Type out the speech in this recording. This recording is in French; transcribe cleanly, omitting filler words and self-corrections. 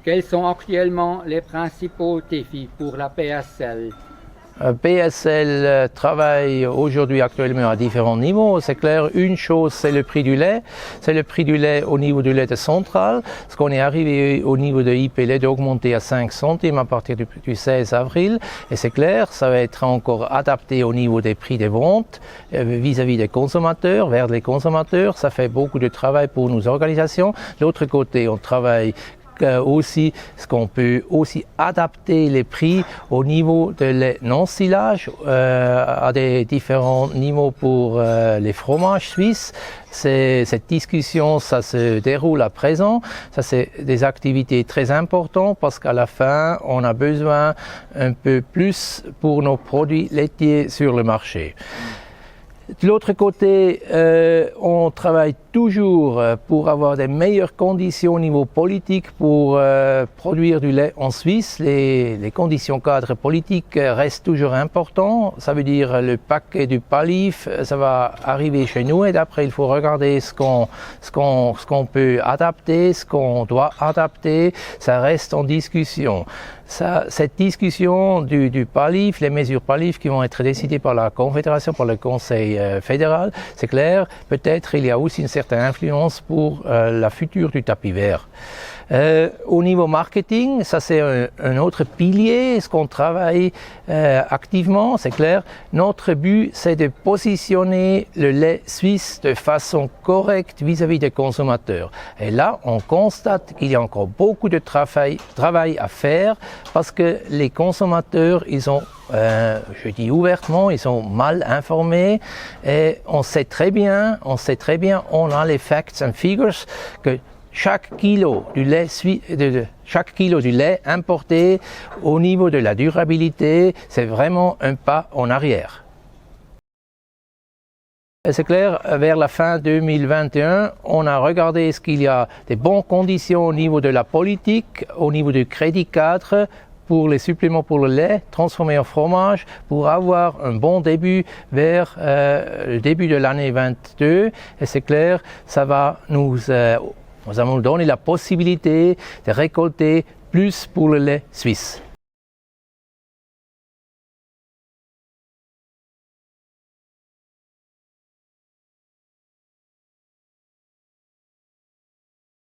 Quels sont actuellement les principaux défis pour la PSL? PSL travaille aujourd'hui actuellement à différents niveaux. C'est clair, une chose, c'est le prix du lait. C'est le prix du lait au niveau du lait de centrale. Ce qu'on est arrivé au niveau de IPL d'augmenter à 5 centimes à partir du 16 avril. Et c'est clair, ça va être encore adapté au niveau des prix des ventes vis-à-vis des consommateurs, vers les consommateurs. Ça fait beaucoup de travail pour nos organisations. De l'autre côté, on travaille aussi, ce qu'on peut aussi adapter les prix au niveau de lait non-silage à des différents niveaux pour les fromages suisses. Cette discussion, ça se déroule à présent. Ça, c'est des activités très importantes parce qu'à la fin, on a besoin un peu plus pour nos produits laitiers sur le marché. De l'autre côté, on travaille toujours pour avoir des meilleures conditions au niveau politique pour produire du lait en Suisse. Les conditions cadres politiques restent toujours importantes. Ça veut dire le paquet du PALIF, ça va arriver chez nous et d'après il faut regarder ce qu'on peut adapter, ce qu'on doit adapter. Ça reste en discussion. Cette discussion du PALIF, les mesures PALIF qui vont être décidées par la Confédération, par le Conseil fédéral, c'est clair, peut-être il y a aussi une certaine influence pour la future du tapis vert. Au niveau marketing, ça c'est un autre pilier, ce qu'on travaille activement, c'est clair. Notre but, c'est de positionner le lait suisse de façon correcte vis-à-vis des consommateurs. Et là, on constate qu'il y a encore beaucoup de travail à faire parce que les consommateurs, ils ont je dis ouvertement, ils sont mal informés et on sait très bien, on a les facts and figures que chaque kilo du lait importé au niveau de la durabilité, c'est vraiment un pas en arrière. C'est clair, vers la fin 2021, on a regardé ce qu'il y a des bonnes conditions au niveau de la politique, au niveau du crédit cadre, pour les suppléments pour le lait transformé en fromage, pour avoir un bon début vers le début de l'année 22. Et c'est clair, ça va nous allons donner la possibilité de récolter plus pour le lait suisse.